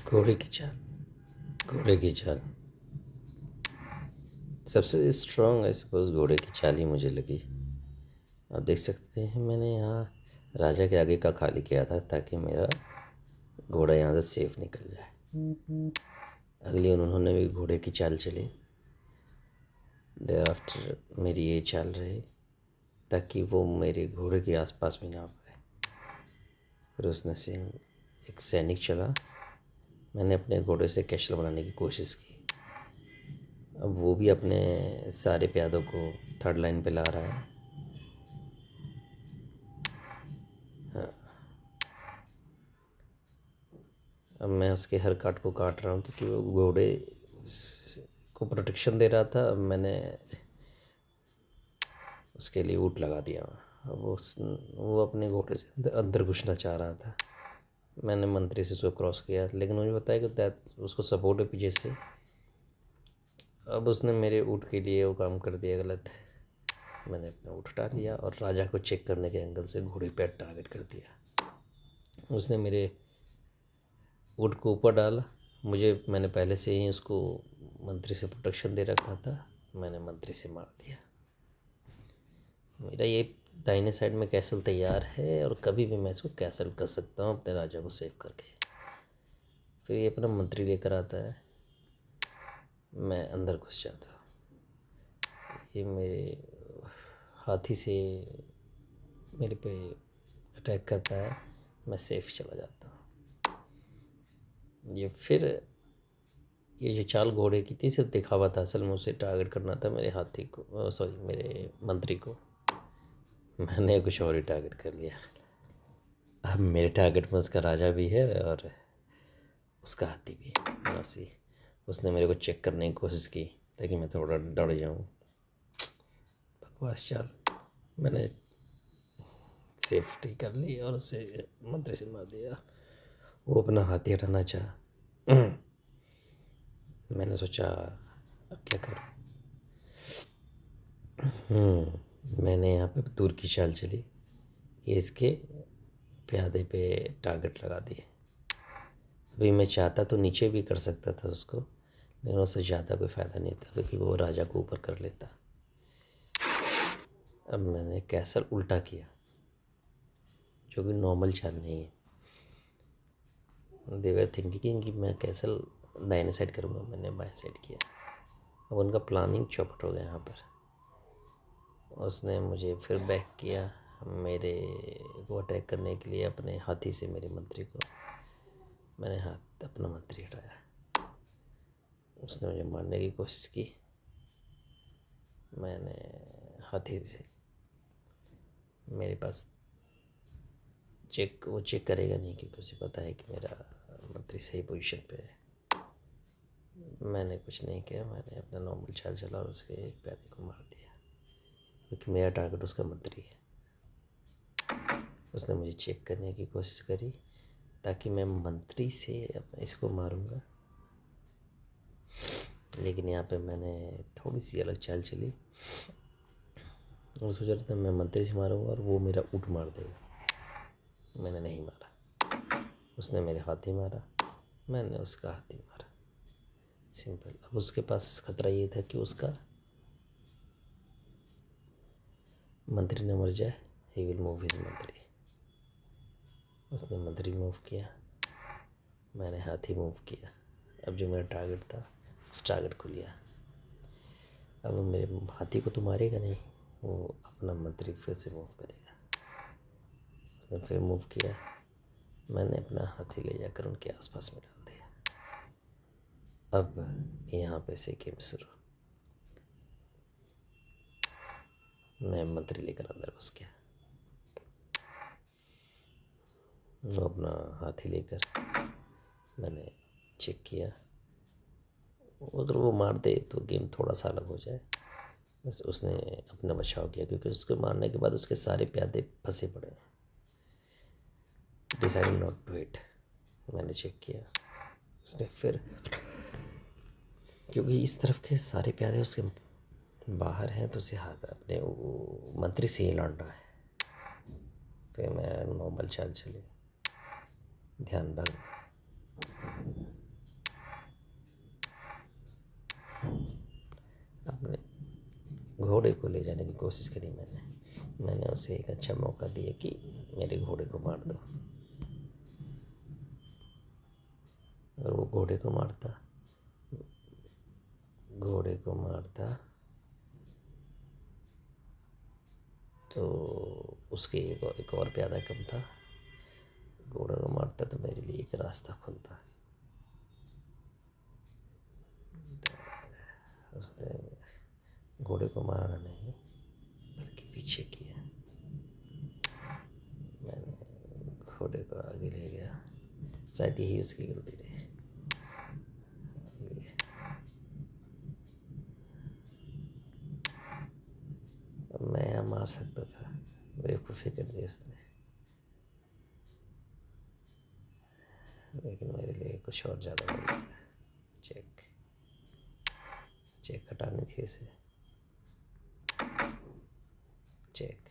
घोड़े की चाल। घोड़े की चाल सबसे स्ट्रांग आई सपोज घोड़े की चाल ही मुझे लगी। आप देख सकते हैं मैंने यहाँ राजा के आगे का खाली किया था ताकि मेरा घोड़ा यहाँ से सेफ निकल जाए। अगली उन्होंने भी घोड़े की चाल चली। देयर आफ्टर मेरी ये चाल रही ताकि वो मेरे घोड़े के आसपास भी ना आ पाए। फिर उसने एक सैनिक चला। मैंने अपने घोड़े से कैशल बनाने की कोशिश की। अब वो भी अपने सारे प्यादों को थर्ड लाइन पे ला रहा है। हाँ, अब मैं उसके हर काट को काट रहा हूँ क्योंकि वो घोड़े को प्रोटेक्शन दे रहा था। अब मैंने उसके लिए ऊँट लगा दिया। अब वो अपने घोड़े से अंदर घुसना चाह रहा था। मैंने मंत्री से उसको क्रॉस किया लेकिन मुझे बताया कि दैट उसको सपोर्ट है पीछे से। अब उसने मेरे ऊँट के लिए वो काम कर दिया गलत। मैंने अपना ऊँट हटा लिया और राजा को चेक करने के एंगल से घोड़े पे टारगेट कर दिया। उसने मेरे ऊँट को ऊपर डाला। मैंने पहले से ही उसको मंत्री से प्रोटेक्शन दे रखा था। मैंने मंत्री से मार दिया। मेरा ये दाहिने साइड में कैसल तैयार है और कभी भी मैं इसको कैसल कर सकता हूँ अपने राजा को सेव करके। फिर ये अपना मंत्री लेकर आता है। मैं अंदर घुस जाता हूँ। ये मेरे हाथी से मेरे पे अटैक करता है। मैं सेफ चला जाता हूँ। ये जो चाल घोड़े की थी सिर्फ दिखावा था। असल में उसे टारगेट करना था मेरे हाथी को, सॉरी मेरे मंत्री को। मैंने कुछ और ही टारगेट कर लिया। अब मेरे टारगेट में उसका राजा भी है और उसका हाथी भी। उसने मेरे को चेक करने की कोशिश की ताकि मैं थोड़ा डर जाऊँ। बकवास चाल। मैंने सेफ्टी कर ली और उसे मंत्री से मार दिया। वो अपना हाथी हटाना चाहा। मैंने सोचा अब क्या करूँ। मैंने यहाँ पे दूर की चाल चली कि इसके प्यादे पे टारगेट लगा दिए। अभी मैं चाहता तो नीचे भी कर सकता था उसको लेकिन उससे ज़्यादा कोई फ़ायदा नहीं था क्योंकि वो राजा को ऊपर कर लेता। अब मैंने कैसल उल्टा किया जो कि नॉर्मल चाल नहीं है। दे वर थिंकिंग कि मैं कैसल दाहिने साइड करूँगा, मैंने बाएं साइड किया। अब उनका प्लानिंग चौपट हो गया यहाँ पर। उसने मुझे फिर बैक किया मेरे को अटैक करने के लिए अपने हाथी से मेरे मंत्री को। मैंने अपना मंत्री हटाया। उसने मुझे मारने की कोशिश की। मैंने हाथी से मेरे पास वो चेक करेगा नहीं क्योंकि उसे पता है कि मेरा मंत्री सही पोजीशन पे है। मैंने कुछ नहीं किया। मैंने अपना नॉर्मल चाल चला और उसके एक प्यादे को मार दिया क्योंकि मेरा टारगेट उसका मंत्री है। उसने मुझे चेक करने की कोशिश करी ताकि मैं मंत्री से इसको मारूंगा। लेकिन यहाँ पे मैंने थोड़ी सी अलग चाल चली और सोच रहा था मैं मंत्री से मारूंगा और वो मेरा ऊँट मार देगा। मैंने नहीं मारा। उसने मेरे हाथी मारा, मैंने उसका हाथी मारा। सिंपल। अब उसके पास खतरा ये था कि उसका मंत्री न मर जाए। ही विल मूव हिज मंत्री। उसने मंत्री मूव किया, मैंने हाथी मूव किया। अब जो मेरा टारगेट था उस टारगेट को लिया। अब मेरे हाथी को तो मारेगा नहीं, वो अपना मंत्री फिर से मूव करेगा। उसने फिर मूव किया। मैंने अपना हाथी ले जाकर उनके आसपास में डाल दिया। अब यहाँ पे से गेम शुरू। मैं मंत्री लेकर अंदर घुस गया। वो अपना हाथी लेकर मैंने चेक किया। अगर वो मार दे तो गेम थोड़ा सा अलग हो जाए। बस उसने अपना बचाव किया क्योंकि उसको मारने के बाद उसके सारे प्यादे फंसे पड़े हैं। Decided not to hit. मैंने चेक किया। उसने फिर क्योंकि इस तरफ के सारे प्यादे उसके बाहर हैं तो उसे हाथ अपने मंत्री से ही लड़ना है। फिर मैं नॉर्मल चाल चली, ध्यान भंग। घोड़े को ले जाने की कोशिश करी मैंने उसे एक अच्छा मौका दिया कि मेरे घोड़े को मार दो, और वो घोड़े को मारता तो उसके एक और प्यादा कम था। घोड़े को मारता तो मेरे लिए एक रास्ता खुलता। उसने घोड़े को मारा नहीं, बल्कि पीछे किया। मैंने घोड़े को आगे ले गया, शायद यही उसकी गलती रही। अब मैं यहाँ मार सकता था, बेवकूफ़ी कर दी उसने, लेकिन मेरे लिए कुछ और ज़्यादा बन गया। चेक हटानी थी उसे। चेक